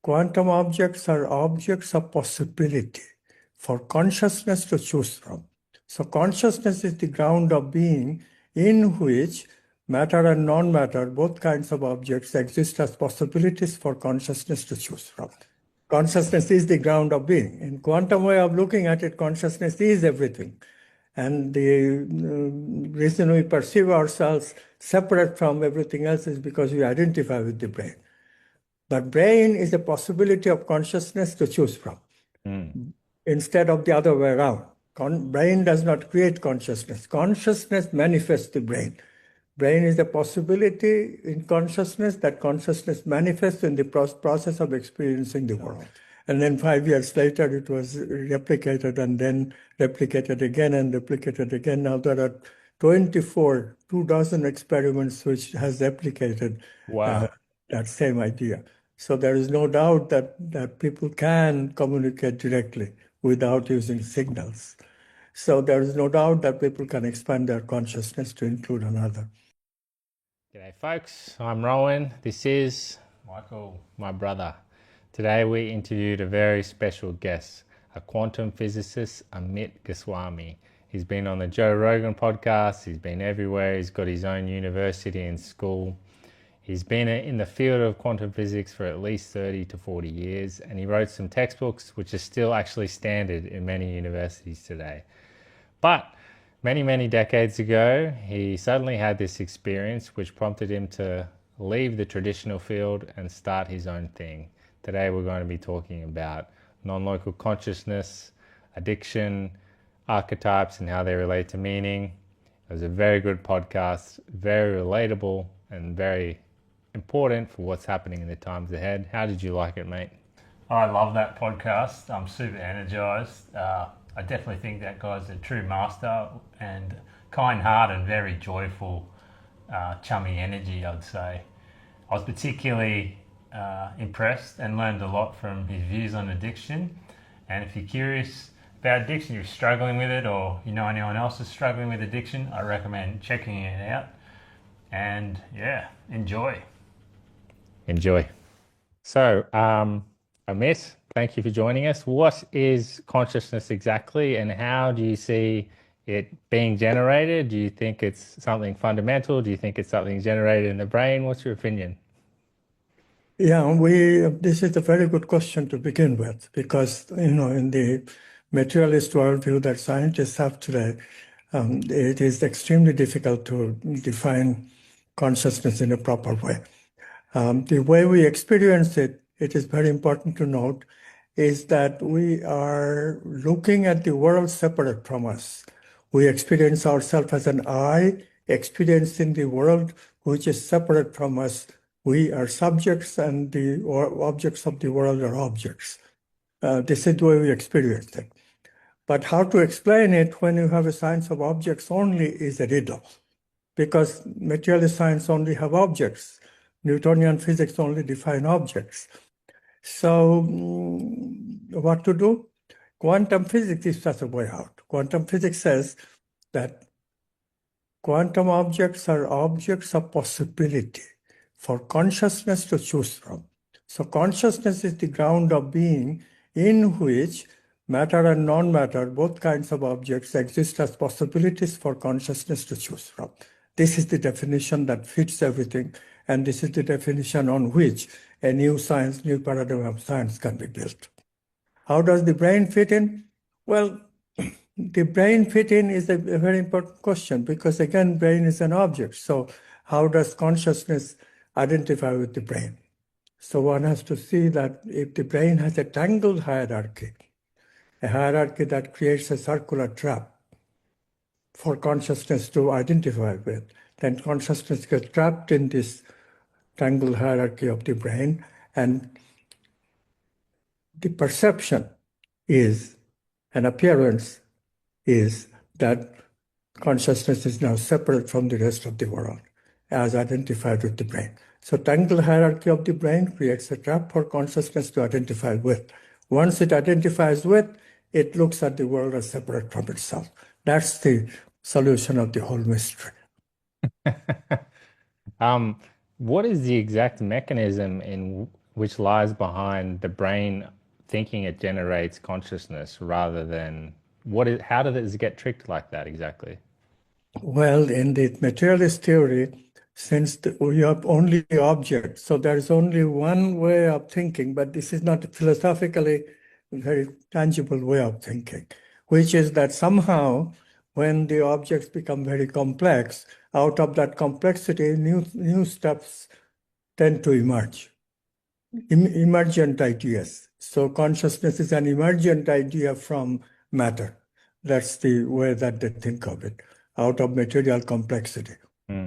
Quantum objects are objects of possibility for consciousness to choose from. So consciousness is the ground of being in which matter and non-matter, both kinds of objects, exist as possibilities for consciousness to choose from. Consciousness is the ground of being. In quantum way of looking at it, consciousness is everything. And the reason we perceive ourselves separate from everything else is because we identify with the brain. But brain is a possibility of consciousness to choose from, instead of the other way around. Brain does not create consciousness. Consciousness manifests the brain. Brain is a possibility in consciousness that consciousness manifests in the process of experiencing the world. And then 5 years later, it was replicated and then replicated again and replicated again. Now there are 2 dozen experiments which has replicated that same idea. So there is no doubt that people can communicate directly without using signals. So there is no doubt that people can expand their consciousness to include another. G'day folks, I'm Rowan. This is Michael, my brother. Today we interviewed a very special guest, a quantum physicist, Amit Goswami. He's been on the Joe Rogan podcast, he's been everywhere, he's got his own university and school. He's been in the field of quantum physics for at least 30 to 40 years, and he wrote some textbooks which are still actually standard in many universities today. But many decades ago, he suddenly had this experience which prompted him to leave the traditional field and start his own thing. Today we're going to be talking about non-local consciousness, addiction, archetypes and how they relate to meaning. It was a very good podcast, very relatable and very important for what's happening in the times ahead. How did you like it, mate? I love that podcast. I'm super energized. I definitely think that guy's a true master and kind-hearted and very joyful, chummy energy, I'd say. I was particularly impressed and learned a lot from his views on addiction. And if you're curious about addiction, you're struggling with it, or you know anyone else is struggling with addiction, I recommend checking it out. And yeah, enjoy. So, Amit, thank you for joining us. What is consciousness exactly, and how do you see it being generated? Do you think it's something fundamental? Do you think it's something generated in the brain? What's your opinion? Yeah, this is a very good question to begin with, because, in the materialist worldview that scientists have today, it is extremely difficult to define consciousness in a proper way. The way we experience it, it is very important to note, is that we are looking at the world separate from us. We experience ourselves as an I, experiencing the world which is separate from us. We are subjects and the objects of the world are objects. This is the way we experience it. But how to explain it when you have a science of objects only is a riddle, because materialist science only have objects. Newtonian physics only define objects. So what to do? Quantum physics is such a way out. Quantum physics says that quantum objects are objects of possibility for consciousness to choose from. So consciousness is the ground of being in which matter and non-matter, both kinds of objects, exist as possibilities for consciousness to choose from. This is the definition that fits everything, and this is the definition on which a new science, new paradigm of science can be built. How does the brain fit in? Well, the brain fit in is a very important question, because again, brain is an object. So how does consciousness identify with the brain? So one has to see that if the brain has a tangled hierarchy, a hierarchy that creates a circular trap for consciousness to identify with, then consciousness gets trapped in this tangled hierarchy of the brain, and the perception is, an appearance is, that consciousness is now separate from the rest of the world, as identified with the brain. So tangled hierarchy of the brain creates a trap for consciousness to identify with. Once it identifies with, it looks at the world as separate from itself. That's the solution of the whole mystery. What is the exact mechanism in which lies behind the brain thinking it generates consciousness rather than how does it get tricked like that exactly? Well, in the materialist theory, since we have only objects, so there's only one way of thinking, but this is not a philosophically very tangible way of thinking, which is that somehow when the objects become very complex, out of that complexity, new steps tend to emerge. Emergent ideas. So consciousness is an emergent idea from matter. That's the way that they think of it, out of material complexity.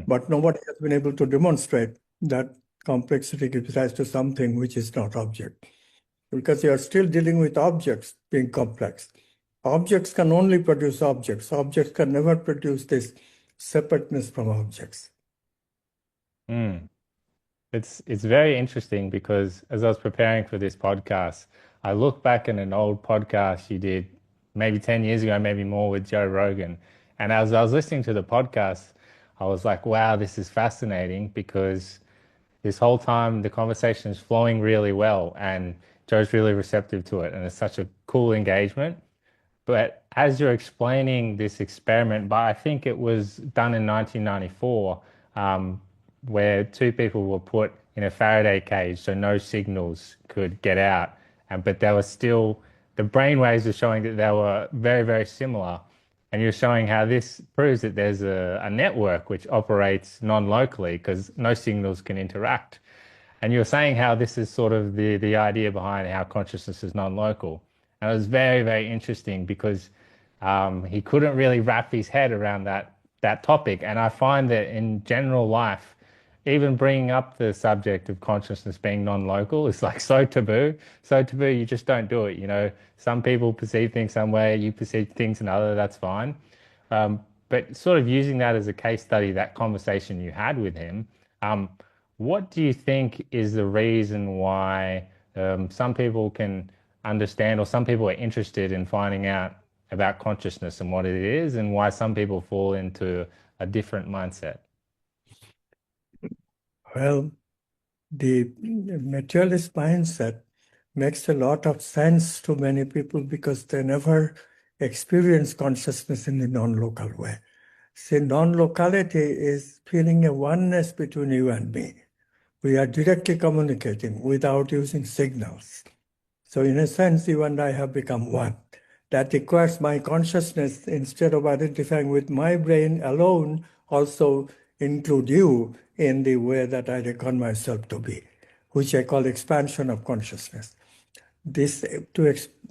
But nobody has been able to demonstrate that complexity gives rise to something which is not object, because you are still dealing with objects being complex. Objects can only produce objects. Objects can never produce this separateness from objects. It's very interesting because as I was preparing for this podcast, I looked back at an old podcast you did maybe 10 years ago, maybe more, with Joe Rogan. And as I was listening to the podcast, I was like, wow, this is fascinating because this whole time the conversation is flowing really well and Joe's really receptive to it. And it's such a cool engagement. But as you're explaining this experiment, but I think it was done in 1994, where two people were put in a Faraday cage so no signals could get out, but they were still, the brain waves are showing that they were very, very similar. And you're showing how this proves that there's a network which operates non-locally because no signals can interact. And you're saying how this is sort of the idea behind how consciousness is non-local. And it was very, very interesting because he couldn't really wrap his head around that topic. And I find that in general life, even bringing up the subject of consciousness being non-local is like so taboo. So taboo, you just don't do it. You know, some people perceive things some way, you perceive things another, that's fine. But sort of using that as a case study, that conversation you had with him, what do you think is the reason why some people can understand, or some people are interested in finding out about consciousness and what it is, and why some people fall into a different mindset? Well, the materialist mindset makes a lot of sense to many people because they never experience consciousness in the non-local way. See, non-locality is feeling a oneness between you and me. We are directly communicating without using signals. So in a sense, you and I have become one. That requires my consciousness, instead of identifying with my brain alone, also include you in the way that I reckon myself to be, which I call expansion of consciousness.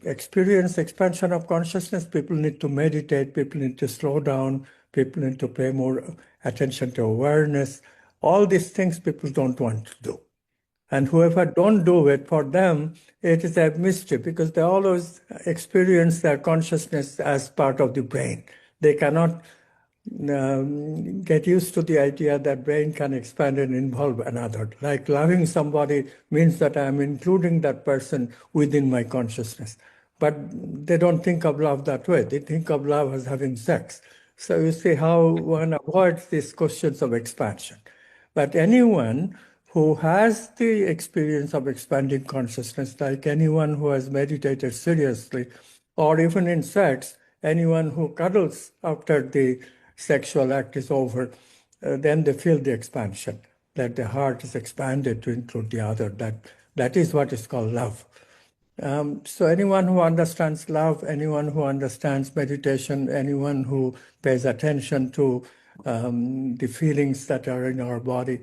Experience expansion of consciousness, people need to meditate, people need to slow down, people need to pay more attention to awareness. All these things people don't want to do. And whoever don't do it, for them, it is a mystery because they always experience their consciousness as part of the brain. They cannot get used to the idea that brain can expand and involve another. Like loving somebody means that I'm including that person within my consciousness. But they don't think of love that way. They think of love as having sex. So you see how one avoids these questions of expansion. But anyone who has the experience of expanding consciousness, like anyone who has meditated seriously, or even in sex, anyone who cuddles after the sexual act is over, then they feel the expansion, that the heart is expanded to include the other. That is what is called love. So anyone who understands love, anyone who understands meditation, anyone who pays attention to the feelings that are in our body,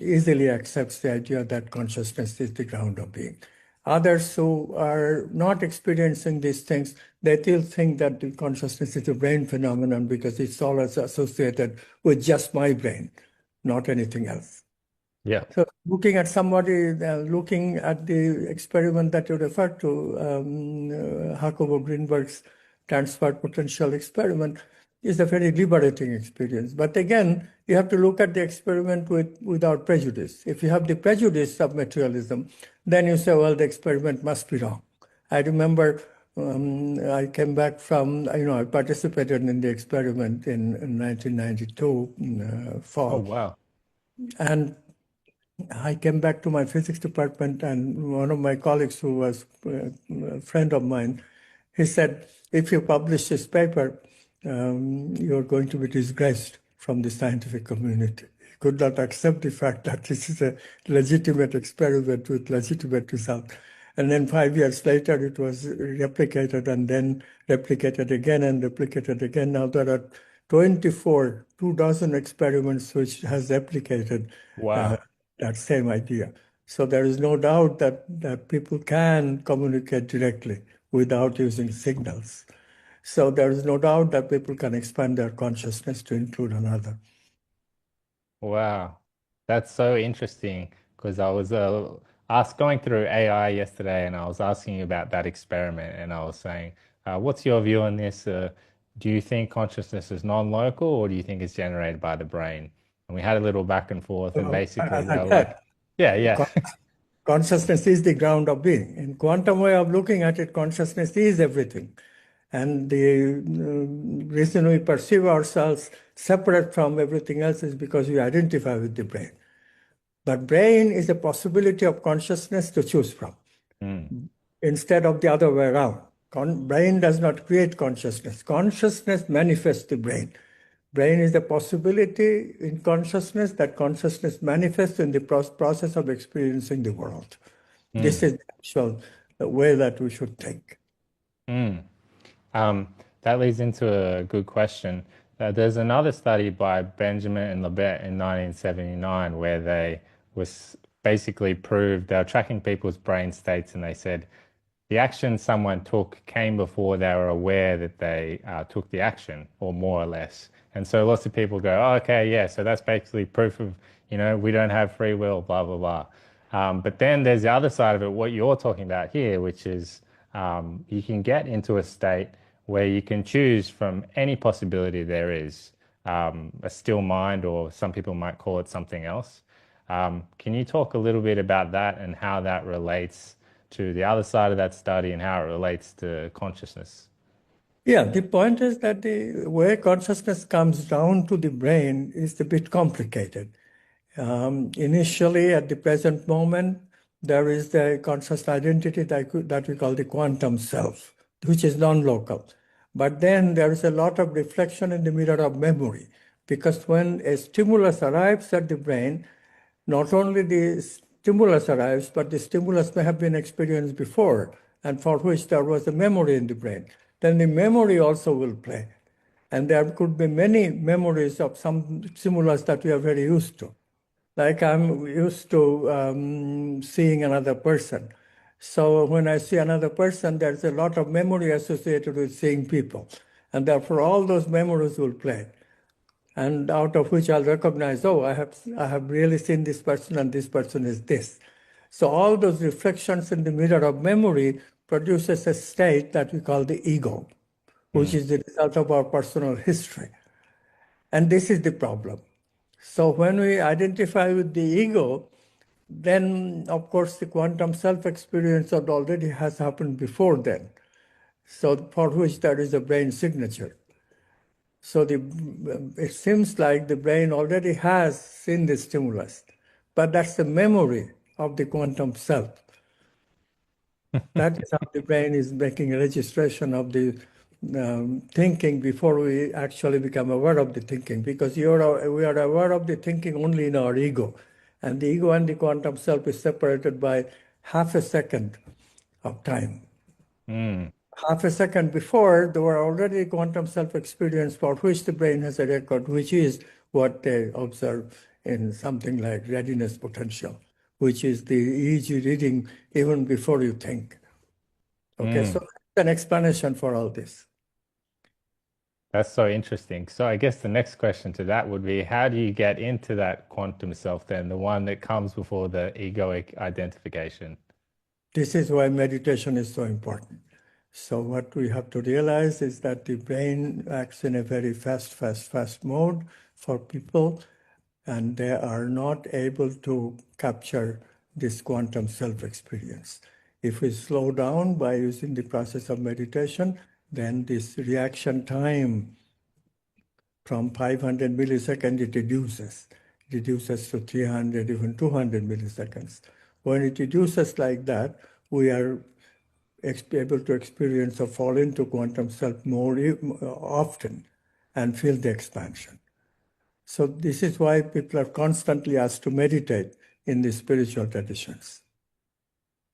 easily accepts the idea that consciousness is the ground of being. Others who are not experiencing these things, they still think that the consciousness is a brain phenomenon because it's always associated with just my brain, not anything else. Yeah. So looking at somebody, looking at the experiment that you referred to, Jacobo Greenberg's transfer potential experiment, is a very liberating experience. But again, you have to look at the experiment without prejudice. If you have the prejudice of materialism, then you say, well, the experiment must be wrong. I remember I came back from, I participated in the experiment in 1992 fall. Oh, wow. And I came back to my physics department, and one of my colleagues, who was a friend of mine, he said, if you publish this paper, you're going to be disgraced from the scientific community. He could not accept the fact that this is a legitimate experiment with legitimate result. And then 5 years later, it was replicated and then replicated again and replicated again. Now there are 24, 2 dozen experiments which has replicated Wow. that same idea. So there is no doubt that people can communicate directly without using signals. So there is no doubt that people can expand their consciousness to include another. Wow, that's so interesting because I was going through AI yesterday and I was asking you about that experiment and I was saying, what's your view on this? Do you think consciousness is non-local or do you think it's generated by the brain? And we had a little back and forth and basically As they I were like, said, yeah, yeah. consciousness is the ground of being. In quantum way of looking at it, consciousness is everything. And the reason we perceive ourselves separate from everything else is because we identify with the brain. But brain is a possibility of consciousness to choose from, instead of the other way around. Brain does not create consciousness. Consciousness manifests the brain. Brain is a possibility in consciousness that consciousness manifests in the process of experiencing the world. This is the actual way that we should think. That leads into a good question. There's another study by Benjamin and Libet in 1979 where they was basically proved they were tracking people's brain states and they said the action someone took came before they were aware that they took the action, or more or less. And so lots of people go, oh, okay, yeah, so that's basically proof of, we don't have free will, blah, blah, blah. But then there's the other side of it, what you're talking about here, which is you can get into a state where you can choose from any possibility there is, a still mind, or some people might call it something else. Can you talk a little bit about that and how that relates to the other side of that study and how it relates to consciousness? Yeah, the point is that the way consciousness comes down to the brain is a bit complicated. Initially, at the present moment, there is the conscious identity that we call the quantum self, which is non-local. But then there is a lot of reflection in the mirror of memory, because when a stimulus arrives at the brain, not only the stimulus arrives, but the stimulus may have been experienced before and for which there was a memory in the brain. Then the memory also will play. And there could be many memories of some stimulus that we are very used to. Like I'm used to seeing another person. So when I see another person, there's a lot of memory associated with seeing people. And therefore, all those memories will play. And out of which I'll recognize, oh, I have really seen this person and this person is this. So all those reflections in the mirror of memory produces a state that we call the ego, which is the result of our personal history. And this is the problem. So when we identify with the ego, then of course the quantum self-experience that already has happened before then. So for which there is a brain signature. So it seems like the brain already has seen the stimulus, but that's the memory of the quantum self. That is how the brain is making a registration of the thinking before we actually become aware of the thinking, because we are aware of the thinking only in our ego. And the ego and the quantum self is separated by half a second of time. Half a second before, there were already quantum self-experience for which the brain has a record, which is what they observe in something like readiness potential, which is the EEG reading even before you think. Okay, so that's an explanation for all this. That's so interesting. So I guess the next question to that would be, how do you get into that quantum self then, the one that comes before the egoic identification? This is why meditation is so important. So what we have to realize is that the brain acts in a very fast mode for people, and they are not able to capture this quantum self-experience. If we slow down by using the process of meditation, then this reaction time from 500 milliseconds, it reduces. reduces to 300, even 200 milliseconds. When it reduces like that, we are able to experience or fall into quantum self more often and feel the expansion. So this is why people are constantly asked to meditate in the spiritual traditions.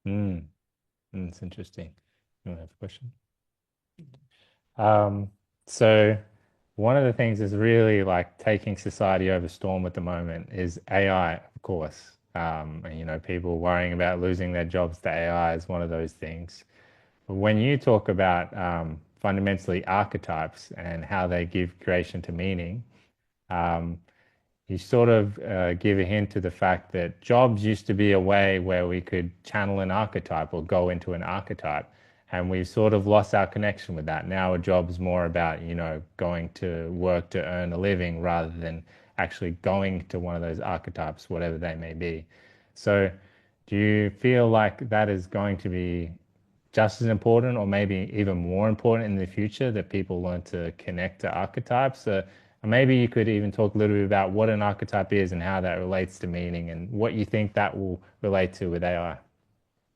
It's interesting. You want to have a question? So one of the things that's really like taking society over storm at the moment is AI, of course. And people worrying about losing their jobs to AI is one of those things. But when you talk about fundamentally archetypes and how they give creation to meaning, you sort of give a hint to the fact that jobs used to be a way where we could channel an archetype or go into an archetype. And we've sort of lost our connection with that. Now a job's more about, going to work to earn a living rather than actually going to one of those archetypes, whatever they may be. So do you feel like that is going to be just as important or maybe even more important in the future, that people learn to connect to archetypes? Maybe you could even talk a little bit about what an archetype is and how that relates to meaning and what you think that will relate to with AI.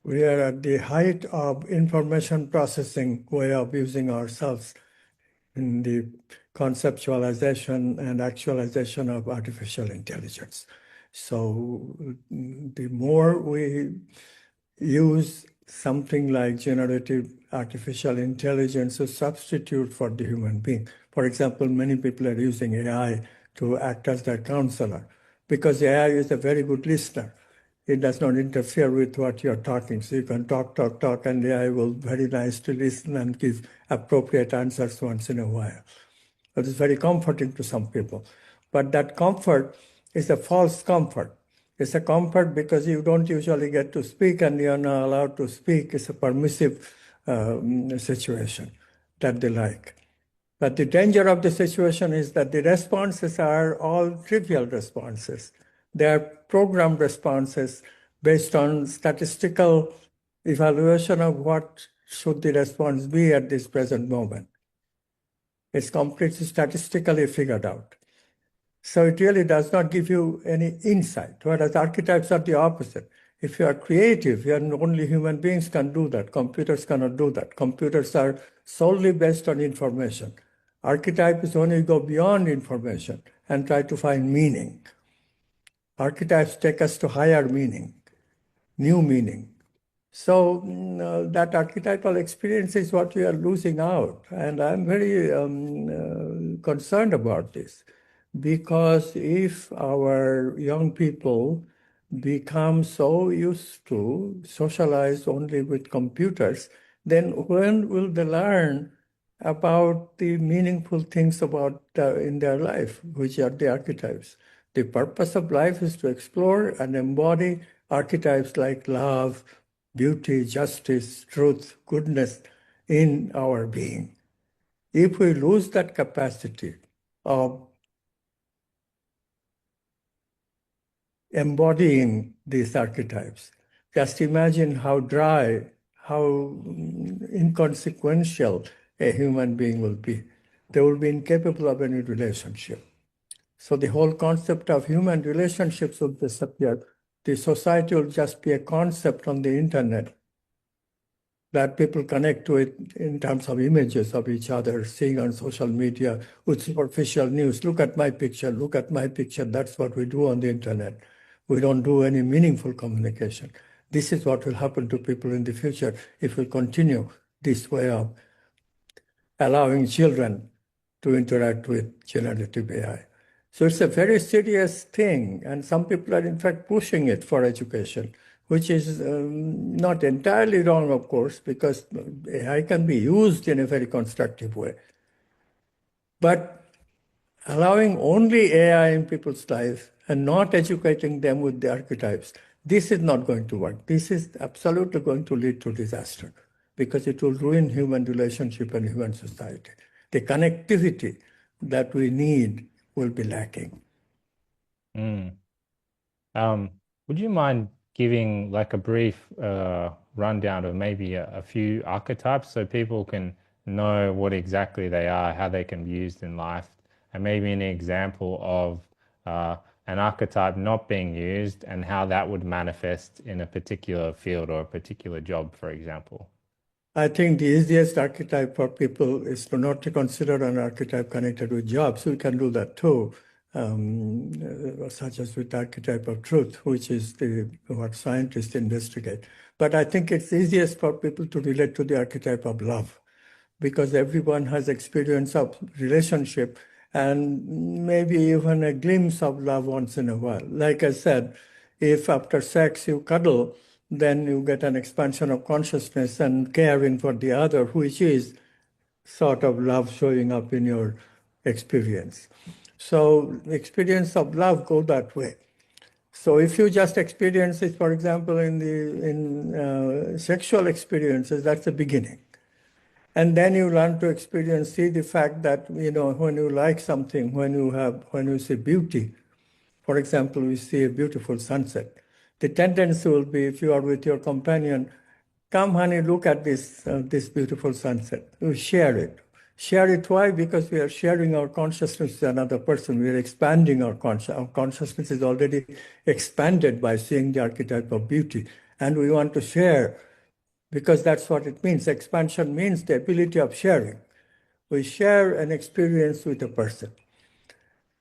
We are at the height of information processing way of using ourselves in the conceptualization and actualization of artificial intelligence. So the more we use something like generative artificial intelligence to substitute for the human being. For example, many people are using AI to act as their counselor because AI is a very good listener. It does not interfere with what you're talking. So you can talk, and the AI will very nice to listen and give appropriate answers once in a while. It is very comforting to some people. But that comfort is a false comfort. It's a comfort because you don't usually get to speak and you're not allowed to speak. It's a permissive situation that they like. But the danger of the situation is that the responses are all trivial responses. They are programmed responses based on statistical evaluation of what should the response be at this present moment. It's completely statistically figured out. So it really does not give you any insight, whereas archetypes are the opposite. If you are creative, only human beings can do that. Computers cannot do that. Computers are solely based on information. Archetypes only go beyond information and try to find meaning. Archetypes take us to higher meaning, new meaning. So that archetypal experience is what we are losing out. And I'm very concerned about this, because if our young people become so used to socialize only with computers, then when will they learn about the meaningful things about in their life, which are the archetypes? The purpose of life is to explore and embody archetypes like love, beauty, justice, truth, goodness in our being. If we lose that capacity of embodying these archetypes, just imagine how dry, how inconsequential a human being will be. They will be incapable of any relationship. So the whole concept of human relationships will disappear. The society will just be a concept on the internet that people connect to it in terms of images of each other, seeing on social media with superficial news. Look at my picture, look at my picture. That's what we do on the internet. We don't do any meaningful communication. This is what will happen to people in the future if we continue this way of allowing children to interact with generative AI. So it's a very serious thing, and some people are in fact pushing it for education, which is not entirely wrong, of course, because AI can be used in a very constructive way. But allowing only AI in people's lives and not educating them with the archetypes, this is not going to work. This is absolutely going to lead to disaster because it will ruin human relationship and human society. The connectivity that we need will be lacking. Would you mind giving like a brief rundown of maybe a few archetypes so people can know what exactly they are, how they can be used in life, and maybe an example of an archetype not being used and how that would manifest in a particular field or a particular job, for example? I think the easiest archetype for people is to not to consider an archetype connected with jobs. We can do that too, such as with archetype of truth, which is what scientists investigate. But I think it's easiest for people to relate to the archetype of love, because everyone has experience of relationship and maybe even a glimpse of love once in a while. Like I said, if after sex you cuddle, then you get an expansion of consciousness and caring for the other, which is sort of love showing up in your experience. So experience of love go that way. So if you just experience it, for example, in sexual experiences, that's the beginning. And then you learn to experience, see the fact that, when you like something, when you see beauty, for example, we see a beautiful sunset. The tendency will be, if you are with your companion, come honey, look at this beautiful sunset. You share it. Share it, why? Because we are sharing our consciousness with another person. We are expanding our consciousness. Our consciousness is already expanded by seeing the archetype of beauty. And we want to share, because that's what it means. Expansion means the ability of sharing. We share an experience with a person.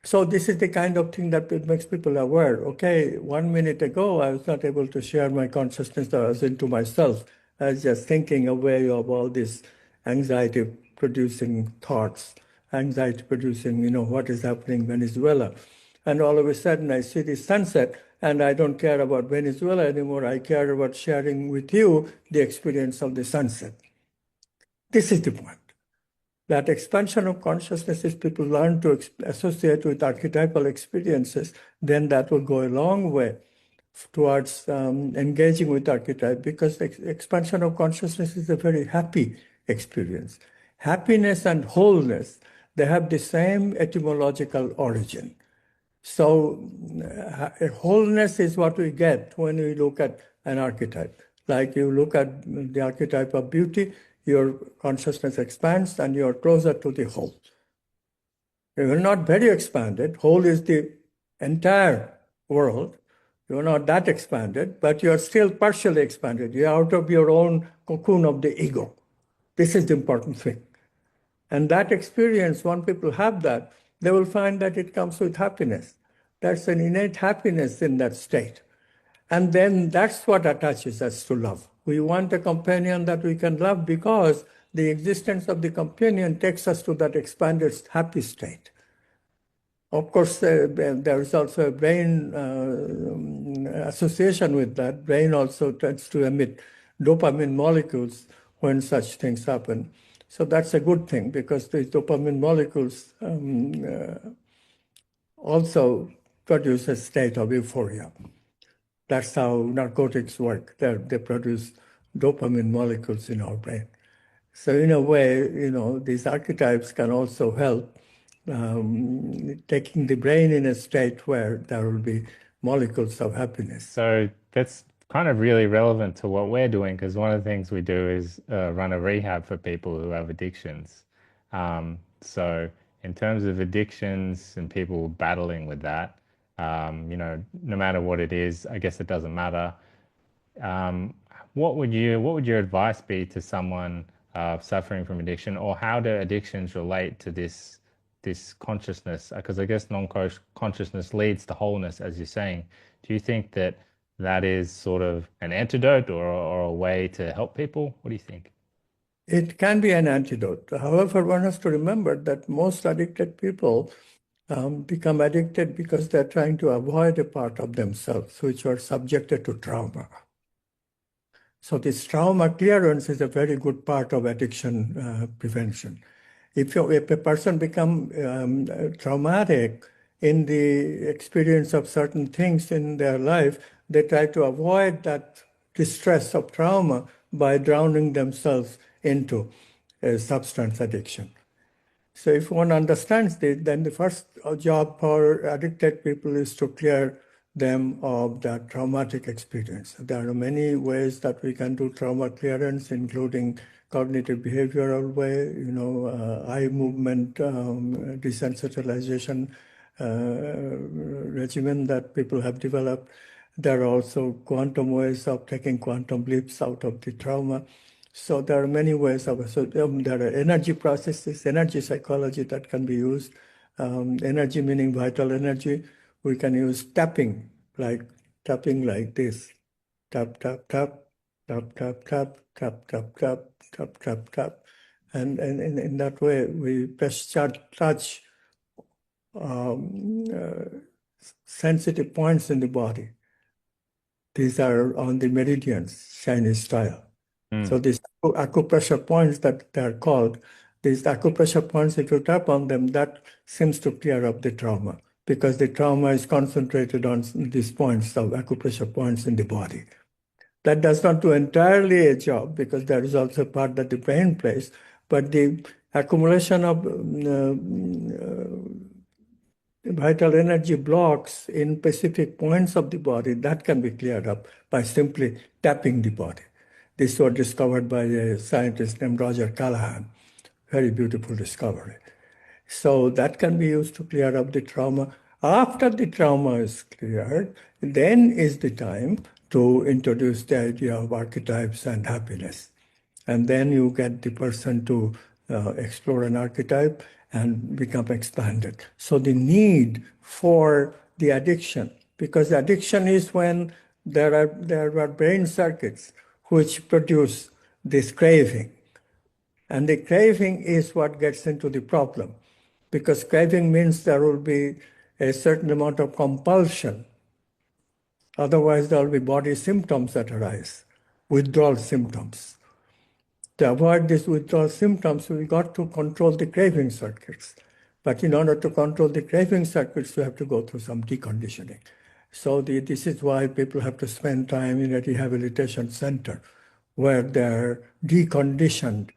So this is the kind of thing that makes people aware. Okay, 1 minute ago, I was not able to share my consciousness. I was into myself. I was just thinking away of all these anxiety-producing thoughts, anxiety-producing, what is happening in Venezuela. And all of a sudden, I see the sunset, and I don't care about Venezuela anymore. I care about sharing with you the experience of the sunset. This is the point. That expansion of consciousness, if people learn to associate with archetypal experiences, then that will go a long way towards engaging with archetype, because expansion of consciousness is a very happy experience. Happiness and wholeness, they have the same etymological origin. So wholeness is what we get when we look at an archetype. Like you look at the archetype of beauty, your consciousness expands and you're closer to the whole. You're not very expanded. Whole is the entire world. You're not that expanded, but you're still partially expanded. You're out of your own cocoon of the ego. This is the important thing. And that experience, when people have that, they will find that it comes with happiness. There's an innate happiness in that state. And then that's what attaches us to love. We want a companion that we can love, because the existence of the companion takes us to that expanded, happy state. Of course, there is also a brain association with that. Brain also tends to emit dopamine molecules when such things happen. So that's a good thing, because these dopamine molecules also produce a state of euphoria. That's how narcotics work. They produce dopamine molecules in our brain. So in a way, these archetypes can also help taking the brain in a state where there will be molecules of happiness. So that's kind of really relevant to what we're doing, because one of the things we do is run a rehab for people who have addictions. So in terms of addictions and people battling with that, no matter what it is, I guess it doesn't matter. What would your advice be to someone suffering from addiction, or how do addictions relate to this consciousness? Because I guess non-consciousness leads to wholeness, as you're saying. Do you think that is sort of an antidote or a way to help people? What do you think? It can be an antidote. However, one has to remember that most addicted people become addicted because they're trying to avoid a part of themselves which are subjected to trauma. So this trauma clearance is a very good part of addiction prevention. If a person becomes traumatic in the experience of certain things in their life, they try to avoid that distress of trauma by drowning themselves into a substance addiction. So if one understands this, then the first job for addicted people is to clear them of that traumatic experience. There are many ways that we can do trauma clearance, including cognitive behavioral way, eye movement, desensitization, regimen that people have developed. There are also quantum ways of taking quantum leaps out of the trauma. So there are many ways of, so there are energy processes, energy psychology that can be used. Energy meaning vital energy. We can use tapping like this. Tap, tap, tap, tap, tap, tap, tap, tap, tap, tap, tap, tap. And in that way, we best touch sensitive points in the body. These are on the meridians, Chinese style. So these acupressure points that they're called, these acupressure points, if you tap on them, that seems to clear up the trauma because the trauma is concentrated on these points of acupressure points in the body. That does not do entirely a job because there is also a part that the brain plays, but the accumulation of vital energy blocks in specific points of the body, that can be cleared up by simply tapping the body. This was discovered by a scientist named Roger Callahan. Very beautiful discovery. So that can be used to clear up the trauma. After the trauma is cleared, then is the time to introduce the idea of archetypes and happiness. And then you get the person to explore an archetype and become expanded. So the need for the addiction, because addiction is when there are brain circuits which produce this craving. And the craving is what gets into the problem, because craving means there will be a certain amount of compulsion. Otherwise, there will be body symptoms that arise, withdrawal symptoms. To avoid these withdrawal symptoms, we got to control the craving circuits. But in order to control the craving circuits, we have to go through some deconditioning. So this is why people have to spend time in a rehabilitation center where they're deconditioned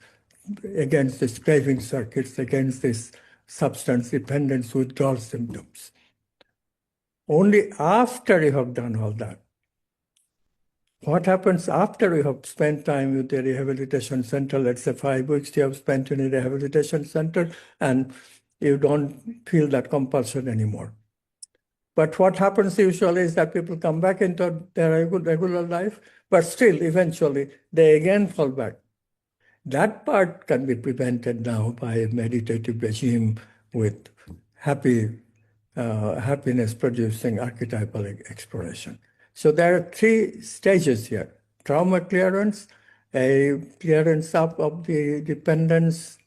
against these craving circuits, against this substance dependence withdrawal symptoms. Only after you have done all that, what happens after you have spent time with the rehabilitation center, let's say 5 weeks you have spent in a rehabilitation center and you don't feel that compulsion anymore. But what happens usually is that people come back into their regular life, but still eventually they again fall back. That part can be prevented now by a meditative regime with happiness producing archetypal exploration. So there are 3 stages here: trauma clearance, a clearance up of the dependence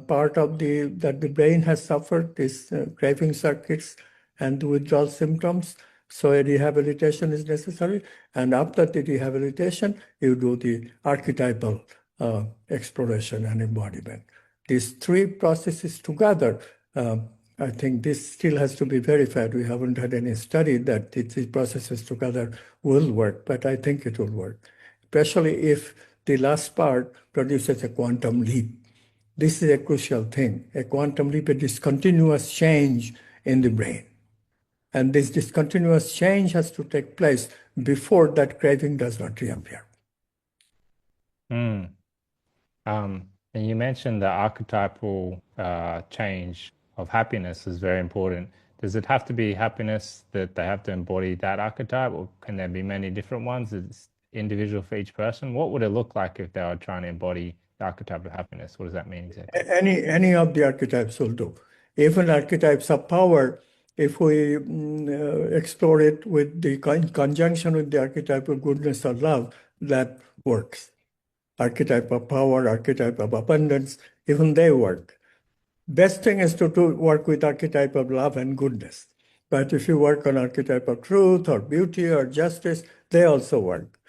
part of that the brain has suffered, these craving circuits and the withdrawal symptoms. So a rehabilitation is necessary. And after the rehabilitation, you do the archetypal exploration and embodiment. These 3 processes together, I think this still has to be verified. We haven't had any study that these processes together will work, but I think it will work, especially if the last part produces a quantum leap. This is a crucial thing. A quantum leap, a discontinuous change in the brain. And this discontinuous change has to take place before that craving does not reappear. And you mentioned the archetypal change of happiness is very important. Does it have to be happiness that they have to embody that archetype, or can there be many different ones? It's individual for each person. What would it look like if they were trying to embody the archetype of happiness? What does that mean exactly? Any of the archetypes will do. Even archetypes of power, if we explore it with the conjunction with the archetype of goodness or love, that works. Archetype of power, archetype of abundance, even they work. Best thing is to work with archetype of love and goodness. But if you work on archetype of truth or beauty or justice, they also work.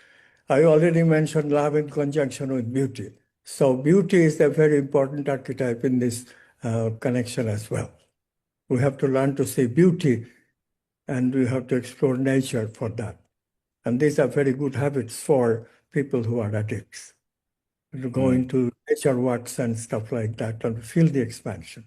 I already mentioned love in conjunction with beauty. So beauty is a very important archetype in this connection as well. We have to learn to see beauty, and we have to explore nature for that. And these are very good habits for people who are addicts. Going to nature walks and stuff like that and feel the expansion.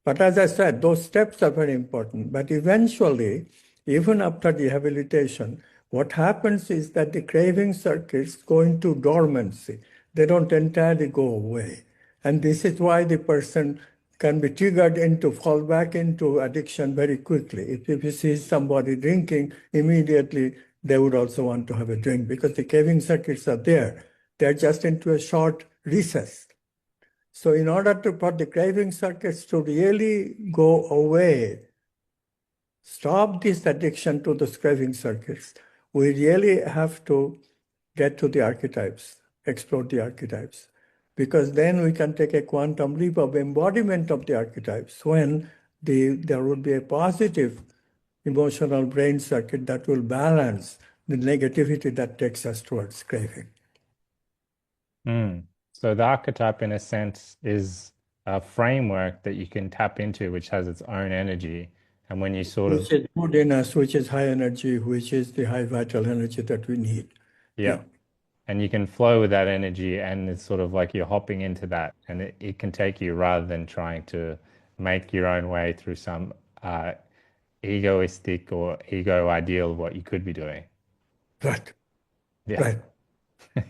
But as I said, those steps are very important. But eventually, even after rehabilitation, what happens is that the craving circuits go into dormancy. They don't entirely go away. And this is why the person can be triggered into fall back into addiction very quickly. If you see somebody drinking, immediately they would also want to have a drink because the craving circuits are there. They're just into a short recess. So in order for the craving circuits to really go away, stop this addiction to the craving circuits, we really have to get to the archetypes, explore the archetypes, because then we can take a quantum leap of embodiment of the archetypes when there will be a positive emotional brain circuit that will balance the negativity that takes us towards craving. So the archetype, in a sense, is a framework that you can tap into, which has its own energy. And when you sort of, Which is good in us, which is high energy, which is the high vital energy that we need. yeah, and you can flow with that energy, and it's sort of like you're hopping into that, and it can take you rather than trying to make your own way through some egoistic or ego ideal of what you could be doing. Right, Yeah, right.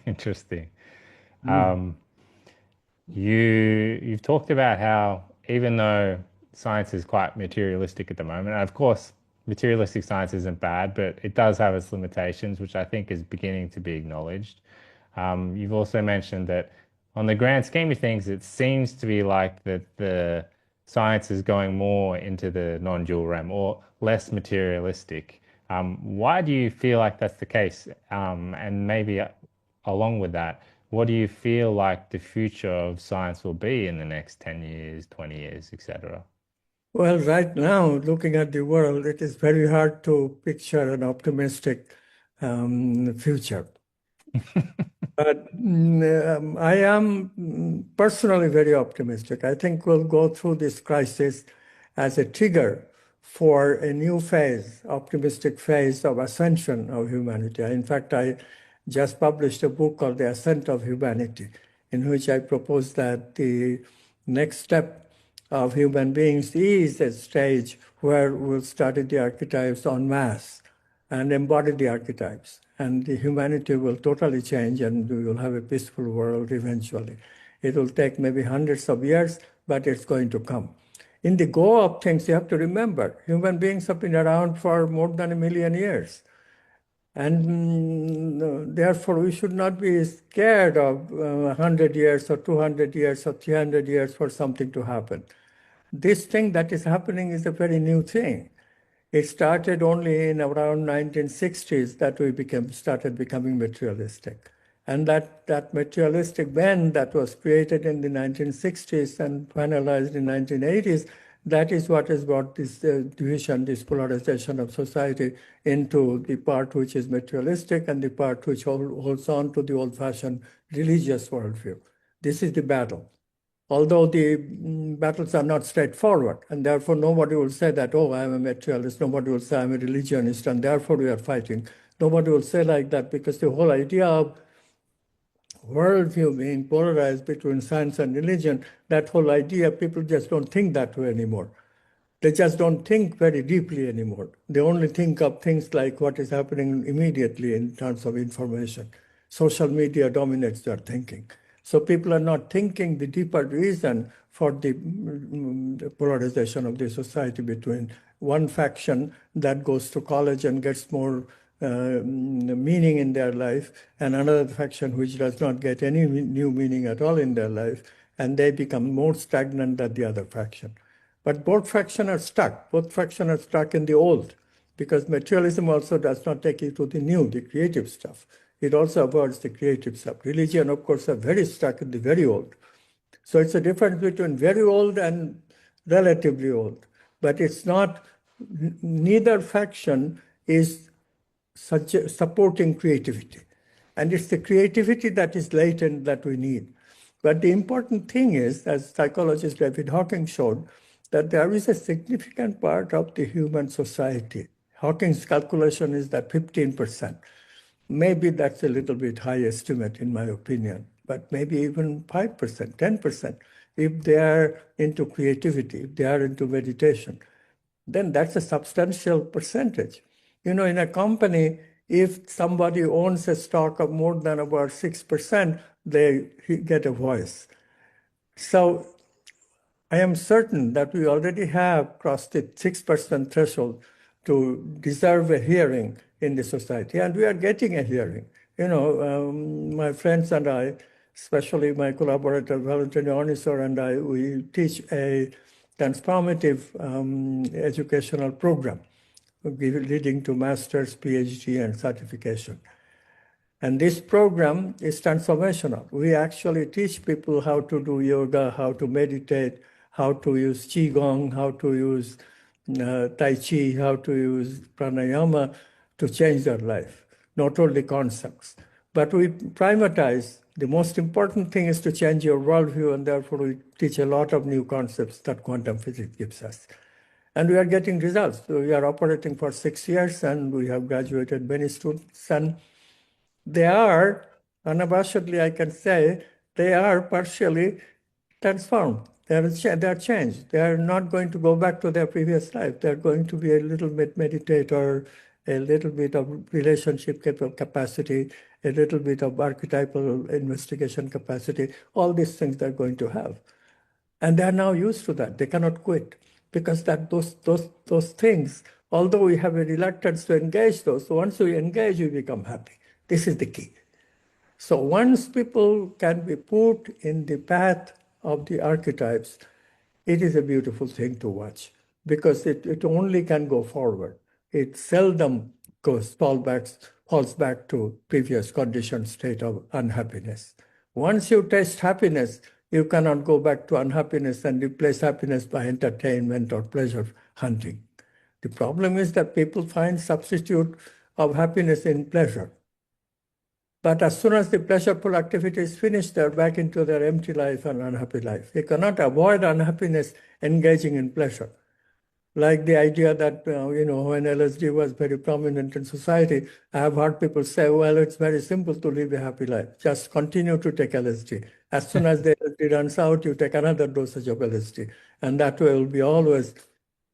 interesting. You've talked about how even though science is quite materialistic at the moment, and of course materialistic science isn't bad, but it does have its limitations, which I think is beginning to be acknowledged. You've also mentioned that on the grand scheme of things, it seems to be like that the science is going more into the non-dual realm or less materialistic. Why do you feel like that's the case? And maybe along with that, what do you feel like the future of science will be in the next 10 years, 20 years, etc.? Well, right now, looking at the world, it is very hard to picture an optimistic future. But I am personally very optimistic. I think we'll go through this crisis as a trigger for a new phase, optimistic phase of ascension of humanity. In fact, I just published a book called The Ascent of Humanity, in which I propose that the next step of human beings is a stage where we'll study the archetypes en masse and embody the archetypes. And the humanity will totally change and we will have a peaceful world eventually. It will take maybe hundreds of years, but it's going to come. In the go of things, you have to remember, human beings have been around for more than 1 million years. And therefore, we should not be scared of 100 years or 200 years or 300 years for something to happen. This thing that is happening is a very new thing. It started only in around 1960s that we started becoming materialistic. And that materialistic bend that was created in the 1960s and finalized in 1980s, that is what has brought this division, this polarization of society into the part which is materialistic and the part which holds on to the old-fashioned religious worldview. This is the battle. Although the battles are not straightforward, and therefore nobody will say that, oh, I'm a materialist, nobody will say I'm a religionist, and therefore we are fighting. Nobody will say like that because the whole idea of worldview being polarized between science and religion, that whole idea, people just don't think that way anymore. They just don't think very deeply anymore. They only think of things like what is happening immediately in terms of information. Social media dominates their thinking. So people are not thinking the deeper reason for the polarization of the society between one faction that goes to college and gets more meaning in their life and another faction which does not get any new meaning at all in their life, and they become more stagnant than the other faction. But both factions are stuck. Both factions are stuck in the old, because materialism also does not take you to the new, the creative stuff. It also avoids the creative stuff. Religion, of course, are very stuck in the very old. So it's a difference between very old and relatively old. But it's not, neither faction is supporting creativity. And it's the creativity that is latent that we need. But the important thing is, as psychologist David Hawking showed, that there is a significant part of the human society. Hawking's calculation is that 15%. Maybe that's a little bit high estimate in my opinion, but maybe even 5%, 10%, if they are into creativity, if they are into meditation, then that's a substantial percentage. In a company, if somebody owns a stock of more than about 6%, they get a voice. So I am certain that we already have crossed the 6% threshold to deserve a hearing in the society, and we are getting a hearing. My friends and I, especially my collaborator Valentin Ornisor and I, we teach a transformative educational program leading to master's, PhD, and certification. And this program is transformational. We actually teach people how to do yoga, how to meditate, how to use Qigong, how to use Tai Chi, how to use pranayama to change their life, not only concepts. But we primatize. The most important thing is to change your worldview, and therefore we teach a lot of new concepts that quantum physics gives us. And we are getting results. So we are operating for 6 years, and we have graduated many students. And they are, unabashedly, I can say, they are partially transformed. They are changed. They are not going to go back to their previous life. They're going to be a little bit meditator, a little bit of relationship capacity, a little bit of archetypal investigation capacity. All these things they're going to have. And they are now used to that. They cannot quit because those things, although we have a reluctance to engage those, once we engage, we become happy. This is the key. So once people can be put in the path of the archetypes, it is a beautiful thing to watch because it only can go forward. It seldom falls back to previous conditioned state of unhappiness. Once you taste happiness, you cannot go back to unhappiness and replace happiness by entertainment or pleasure hunting. The problem is that people find substitute of happiness in pleasure. But as soon as the pleasureful activity is finished, they're back into their empty life and unhappy life. They cannot avoid unhappiness engaging in pleasure. Like the idea that, when LSD was very prominent in society, I have heard people say, well, it's very simple to live a happy life. Just continue to take LSD. As soon as the LSD runs out, you take another dosage of LSD. And that way you'll be always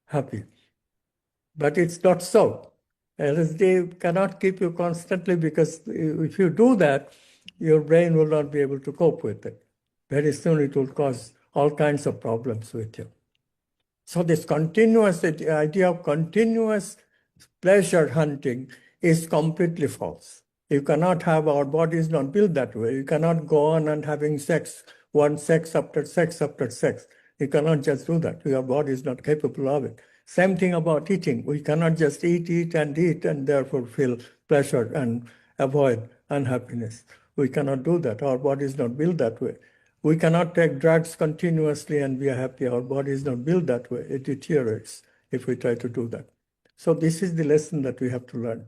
happy. But it's not so. LSD cannot keep you constantly because if you do that, your brain will not be able to cope with it. Very soon it will cause all kinds of problems with you. So this the idea of continuous pleasure hunting is completely false. You cannot have, our body is not built that way. You cannot go on and having sex, one sex after sex after sex. You cannot just do that. Your body is not capable of it. Same thing about eating. We cannot just eat and therefore feel pleasure and avoid unhappiness. We cannot do that. Our body is not built that way. We cannot take drugs continuously and be happy. Our body is not built that way. It deteriorates if we try to do that. So this is the lesson that we have to learn.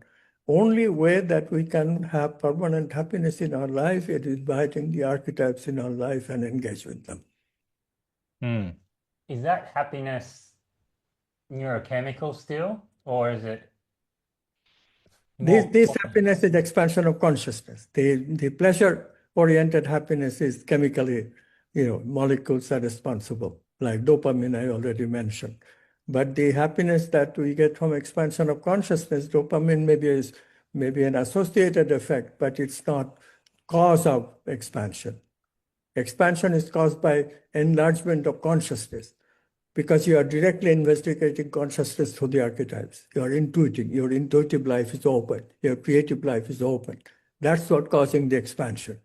Only way that we can have permanent happiness in our life is inviting the archetypes in our life and engage with them. Is that happiness neurochemical still, or is it this happiness is expansion of consciousness. The pleasure-oriented happiness is chemically, molecules are responsible, like dopamine I already mentioned. But the happiness that we get from expansion of consciousness, dopamine maybe an associated effect, but it's not cause of expansion. Expansion is caused by enlargement of consciousness, because you are directly investigating consciousness through the archetypes. You are intuiting. Your intuitive life is open. Your creative life is open. That's what causing the expansion.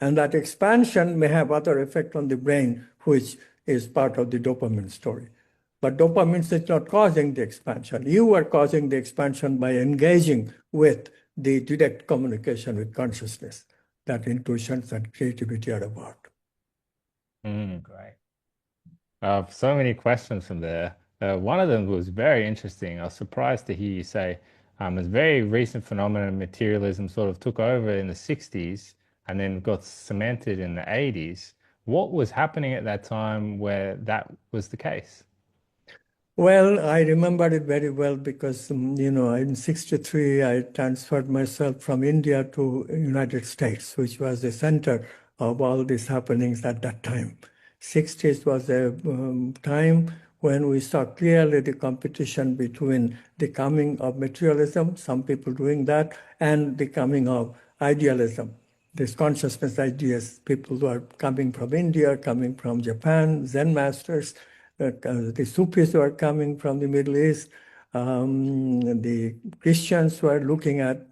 And that expansion may have other effect on the brain, which is part of the dopamine story. But dopamine is not causing the expansion. You are causing the expansion by engaging with the direct communication with consciousness that intuitions and creativity are about. Great. So many questions from there. One of them was very interesting. I was surprised to hear you say it's a very recent phenomenon. Materialism sort of took over in the 60s and then got cemented in the 80s. What was happening at that time where that was the case? Well, I remember it very well because, in 63, I transferred myself from India to United States, which was the center of all these happenings at that time. 60s was a time when we saw clearly the competition between the coming of materialism, some people doing that, and the coming of idealism. these consciousness ideas, people who are coming from India, coming from Japan, Zen masters, the Sufis who are coming from the Middle East, the Christians who are looking at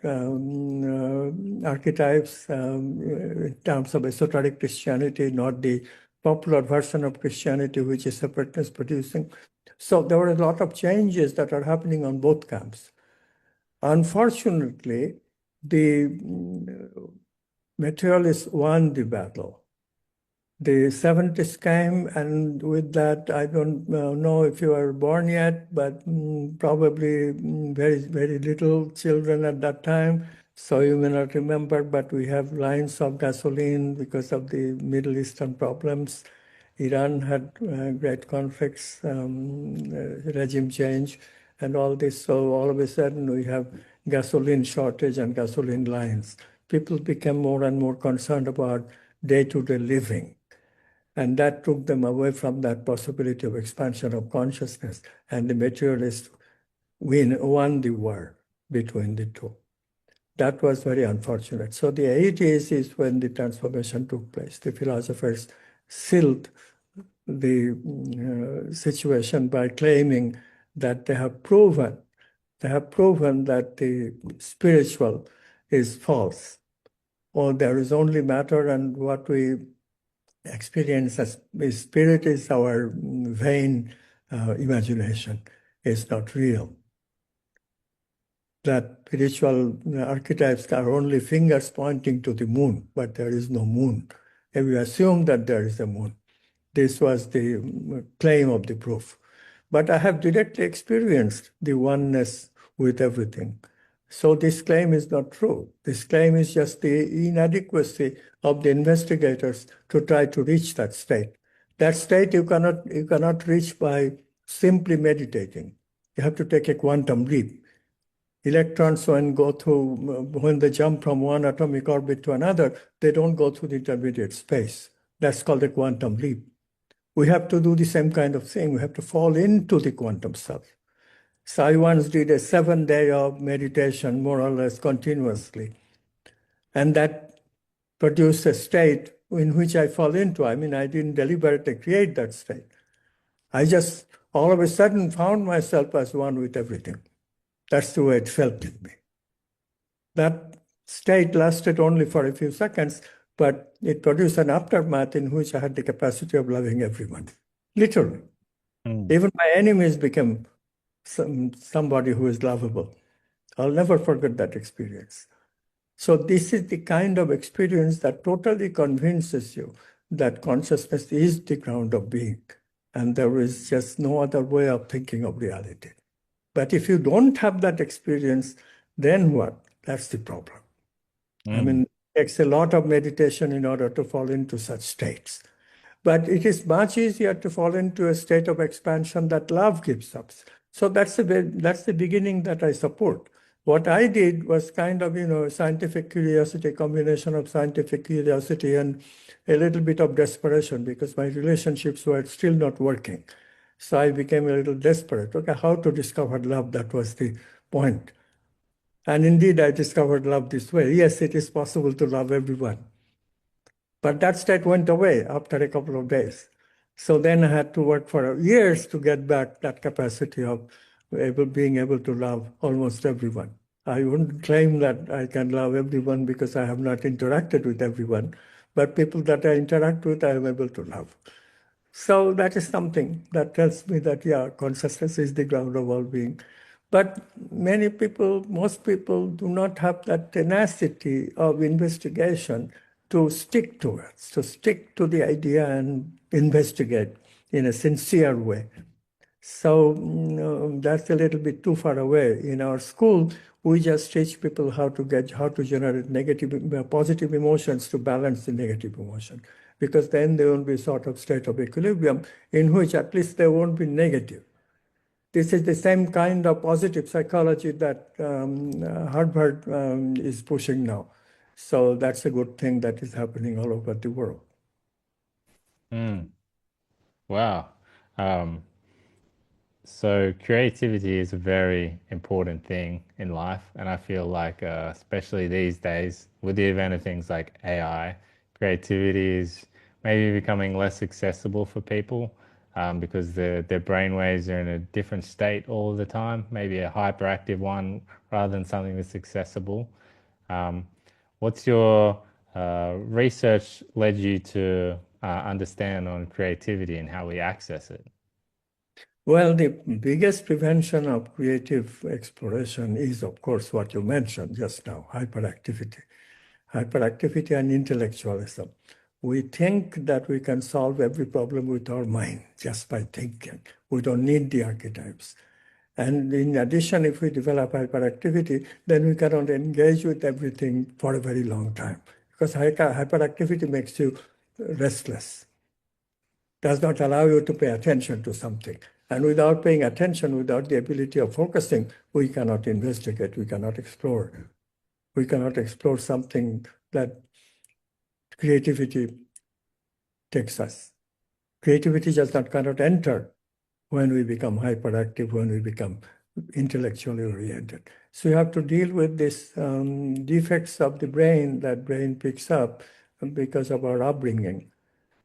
archetypes in terms of esoteric Christianity, not the popular version of Christianity, which is separateness producing. So there were a lot of changes that are happening on both camps. Unfortunately, the materialists won the battle. The 70s came, and with that, I don't know if you were born yet, but probably very, very little children at that time. So you may not remember, but we have lines of gasoline because of the Middle Eastern problems. Iran had great conflicts, regime change, and all this. So all of a sudden, we have gasoline shortage and gasoline lines. People became more and more concerned about day-to-day living. And that took them away from that possibility of expansion of consciousness. And the materialists won the war between the two. That was very unfortunate. So the 80s is when the transformation took place. The philosophers sealed the situation by claiming that they have proven that the spiritual is false, or there is only matter, and what we experience as spirit is our vain imagination. It's not real. That spiritual archetypes are only fingers pointing to the moon, but there is no moon. And we assume that there is a moon. This was the claim of the proof. But I have directly experienced the oneness with everything. So this claim is not true. This claim is just the inadequacy of the investigators to try to reach that state. That state you cannot reach by simply meditating. You have to take a quantum leap. Electrons, when they jump from one atomic orbit to another, they don't go through the intermediate space. That's called a quantum leap. We have to do the same kind of thing. We have to fall into the quantum self. So I once did a 7-day of meditation, more or less continuously. And that produced a state in which I fall into. I mean, I didn't deliberately create that state. I just all of a sudden found myself as one with everything. That's the way it felt in me. That state lasted only for a few seconds, but it produced an aftermath in which I had the capacity of loving everyone, literally. Even my enemies became somebody who is lovable. I'll never forget that experience. So this is the kind of experience that totally convinces you that consciousness is the ground of being, and there is just no other way of thinking of reality. But if you don't have that experience, then what? That's the problem. I mean, it takes a lot of meditation in order to fall into such states. But it is much easier to fall into a state of expansion that love gives us. So that's the beginning that I support. What I did was kind of, scientific curiosity, a combination of scientific curiosity and a little bit of desperation because my relationships were still not working. So I became a little desperate. Okay, how to discover love? That was the point. And indeed, I discovered love this way. Yes, it is possible to love everyone. But that state went away after a couple of days. So then I had to work for years to get back that capacity of being able to love almost everyone. I wouldn't claim that I can love everyone because I have not interacted with everyone, but people that I interact with, I am able to love. So that is something that tells me that, yeah, consciousness is the ground of all being. But most people do not have that tenacity of investigation to stick to it, to stick to the idea and investigate in a sincere way. So that's a little bit too far away. In our school, we just teach people how to generate positive emotions to balance the negative emotion, because then there will be sort of state of equilibrium in which at least they won't be negative. This is the same kind of positive psychology that Harvard is pushing now. So that's a good thing that is happening all over the world. Wow. So creativity is a very important thing in life, and I feel like, especially these days, with the advent of things like AI, creativity is maybe becoming less accessible for people because their brainwaves are in a different state all the time, maybe a hyperactive one rather than something that's accessible. Um, what's your research led you to understand on creativity and how we access it? Well, the biggest prevention of creative exploration is, of course, what you mentioned just now, hyperactivity. Hyperactivity and intellectualism. We think that we can solve every problem with our mind just by thinking. We don't need the archetypes. And in addition, if we develop hyperactivity, then we cannot engage with everything for a very long time because hyperactivity makes you restless, does not allow you to pay attention to something. And without paying attention, without the ability of focusing, we cannot investigate, we cannot explore. We cannot explore something that creativity takes us. Creativity just not cannot enter when we become hyperactive, when we become intellectually oriented. So you have to deal with these defects of the brain that brain picks up because of our upbringing.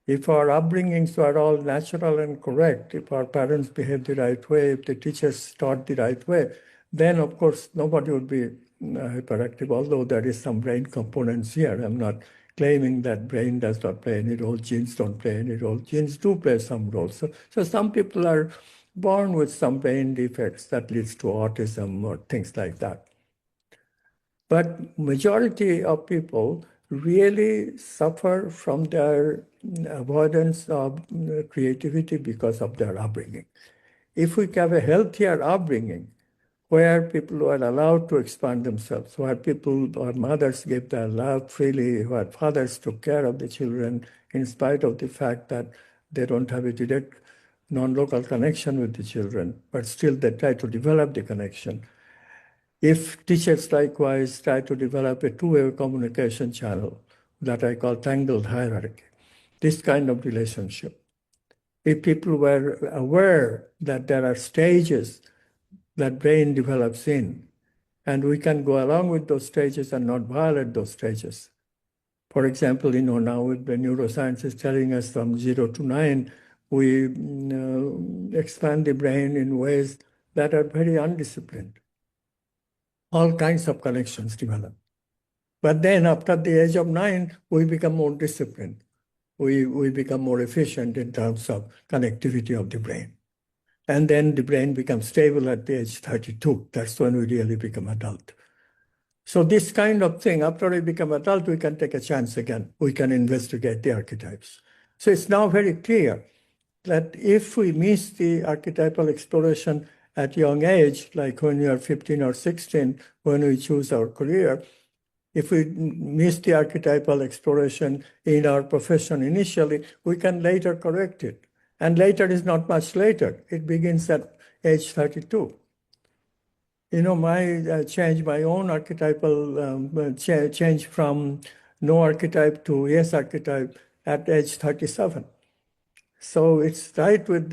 If our upbringings were all natural and correct, if our parents behaved the right way, if the teachers taught the right way, then of course nobody would be hyperactive, although there is some brain components here. I'm not claiming that brain does not play any role, genes don't play any role. Genes do play some role. So some people are born with some brain defects that leads to autism or things like that. But majority of people really suffer from their avoidance of creativity because of their upbringing. If we have a healthier upbringing, where people were allowed to expand themselves, where people or mothers gave their love freely, where fathers took care of the children in spite of the fact that they don't have a direct non-local connection with the children, but still they try to develop the connection. If teachers likewise try to develop a two-way communication channel that I call tangled hierarchy, this kind of relationship, if people were aware that there are stages that brain develops in, and we can go along with those stages and not violate those stages. For example, now with the neuroscience is telling us from 0 to 9, we expand the brain in ways that are very undisciplined. All kinds of connections develop. But then after the age of 9, we become more disciplined. We become more efficient in terms of connectivity of the brain. And then the brain becomes stable at the age 32. That's when we really become adult. So this kind of thing, after we become adult, we can take a chance again. We can investigate the archetypes. So it's now very clear that if we miss the archetypal exploration at young age, like when we are 15 or 16, when we choose our career, if we miss the archetypal exploration in our profession initially, we can later correct it. And later is not much later. It begins at age 32. My own archetypal change from no archetype to yes archetype at age 37. So it's right with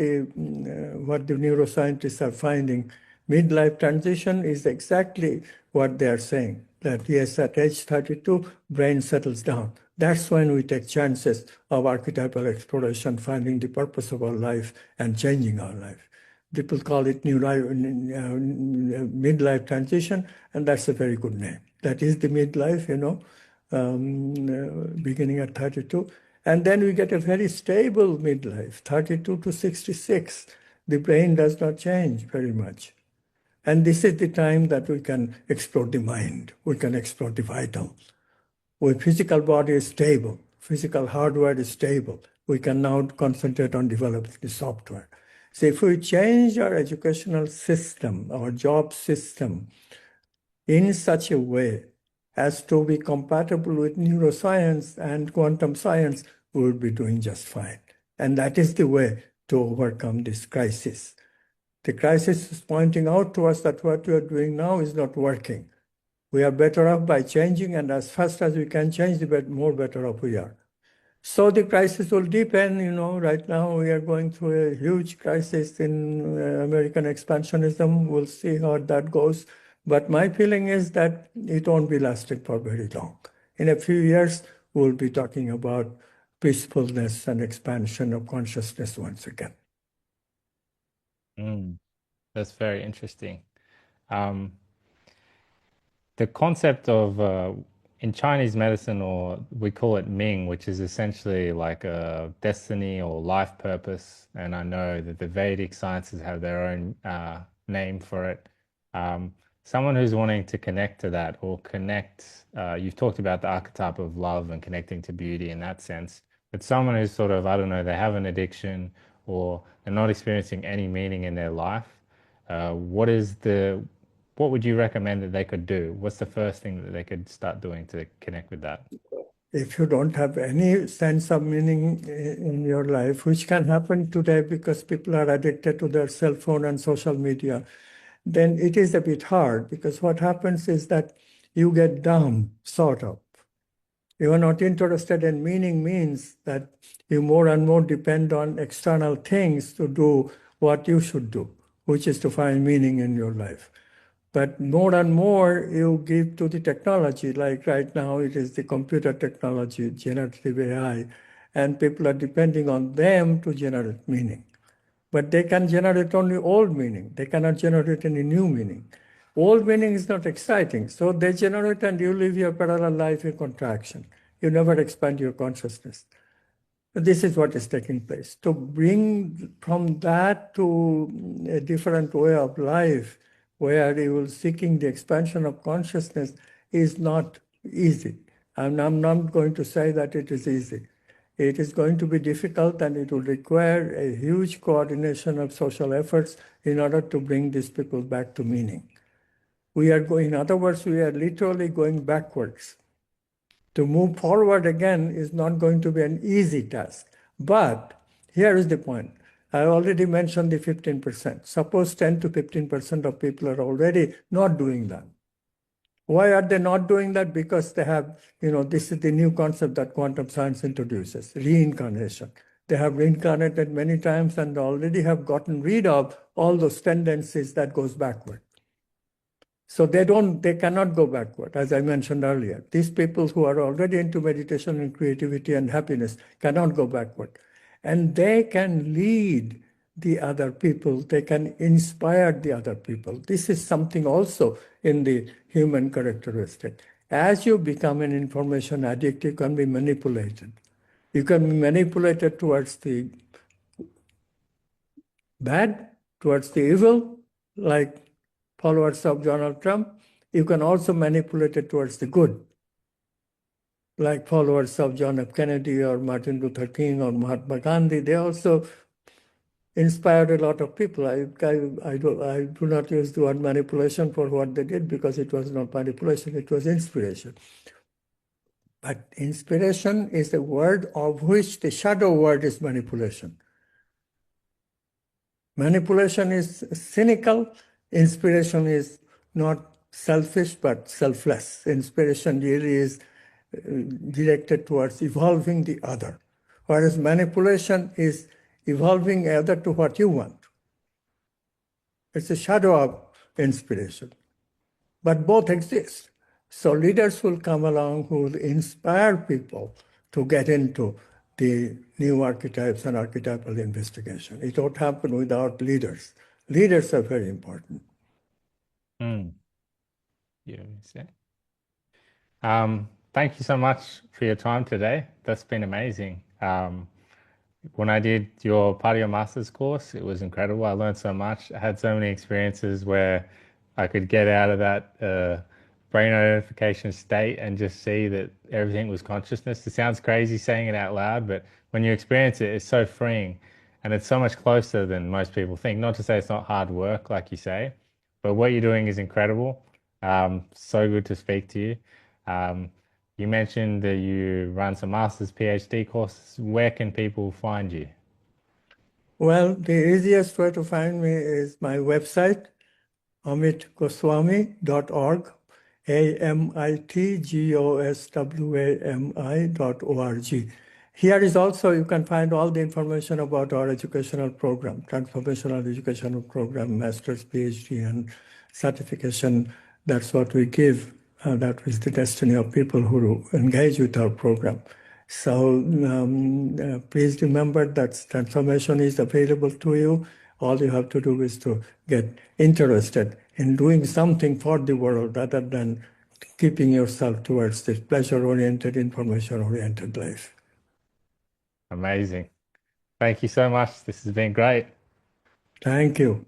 what the neuroscientists are finding. Midlife transition is exactly what they are saying, that yes, at age 32, brain settles down. That's when we take chances of archetypal exploration, finding the purpose of our life and changing our life. People call it midlife transition, and that's a very good name. That is the midlife, beginning at 32. And then we get a very stable midlife, 32 to 66. The brain does not change very much. And this is the time that we can explore the mind. We can explore the vital. When physical body is stable, physical hardware is stable, we can now concentrate on developing the software. So if we change our educational system, our job system, in such a way as to be compatible with neuroscience and quantum science, we would be doing just fine. And that is the way to overcome this crisis. The crisis is pointing out to us that what we are doing now is not working. We are better off by changing, and as fast as we can change, the more better off we are. So the crisis will deepen. Right now we are going through a huge crisis in American expansionism. We'll see how that goes. But my feeling is that it won't be lasting for very long. In a few years, we'll be talking about peacefulness and expansion of consciousness once again. That's very interesting. Um, the concept of in Chinese medicine, or we call it Ming, which is essentially like a destiny or life purpose. And I know that the Vedic sciences have their own name for it. Um, Someone who's wanting to connect to that or connect, you've talked about the archetype of love and connecting to beauty in that sense. But someone who's sort of, I don't know, they have an addiction or they're not experiencing any meaning in their life. What would you recommend that they could do? What's the first thing that they could start doing to connect with that? If you don't have any sense of meaning in your life, which can happen today because people are addicted to their cell phone and social media, then it is a bit hard, because what happens is that you get dumb, sort of. You are not interested in meaning means that you more and more depend on external things to do what you should do, which is to find meaning in your life. But more and more you give to the technology, like right now it is the computer technology, generative AI, and people are depending on them to generate meaning. But they can generate only old meaning. They cannot generate any new meaning. Old meaning is not exciting. So they generate and you live your parallel life in contraction. You never expand your consciousness. This is what is taking place. To bring from that to a different way of life, where you will seeking the expansion of consciousness, is not easy. And I'm not going to say that it is easy. It is going to be difficult, and it will require a huge coordination of social efforts in order to bring these people back to meaning. In other words, we are literally going backwards. To move forward again is not going to be an easy task. But here is the point. I already mentioned the 15%. Suppose 10 to 15% of people are already not doing that. Why are they not doing that? Because they have, this is the new concept that quantum science introduces, reincarnation. They have reincarnated many times and already have gotten rid of all those tendencies that goes backward. So they cannot go backward, as I mentioned earlier. These people who are already into meditation and creativity and happiness cannot go backward. And they can lead the other people. They can inspire the other people. This is something also in the human characteristic. As you become an information addict, you can be manipulated. You can be manipulated towards the bad, towards the evil, like followers of Donald Trump. You can also manipulate it towards the good, like followers of John F. Kennedy or Martin Luther King or Mahatma Gandhi. They also inspired a lot of people. I do not use the word manipulation for what they did, because it was not manipulation, it was inspiration. But inspiration is a word of which the shadow word is manipulation. Manipulation is cynical. Inspiration is not selfish, but selfless. Inspiration really is directed towards evolving the other, whereas manipulation is evolving the other to what you want. It's a shadow of inspiration. But both exist. So leaders will come along who will inspire people to get into the new archetypes and archetypal investigation. It won't happen without leaders. Leaders are very important. You say. Thank you so much for your time today. That's been amazing. When I did your part of your master's course, it was incredible. I learned so much. I had so many experiences where I could get out of that brain identification state and just see that everything was consciousness. It sounds crazy saying it out loud, but when you experience it, it's so freeing and it's so much closer than most people think. Not to say it's not hard work, like you say, but what you're doing is incredible. So good to speak to you. Um, you mentioned that you run some master's PhD courses. Where can people find you? Well, the easiest way to find me is my website, amitgoswami.org, amitgoswami.org. Here is also, you can find all the information about our educational program, transformational educational program, master's, PhD, and certification. That's what we give. That is the destiny of people who engage with our program. So please remember that transformation is available to you. All you have to do is to get interested in doing something for the world rather than keeping yourself towards this pleasure-oriented, information-oriented life. Amazing. Thank you so much. This has been great. Thank you.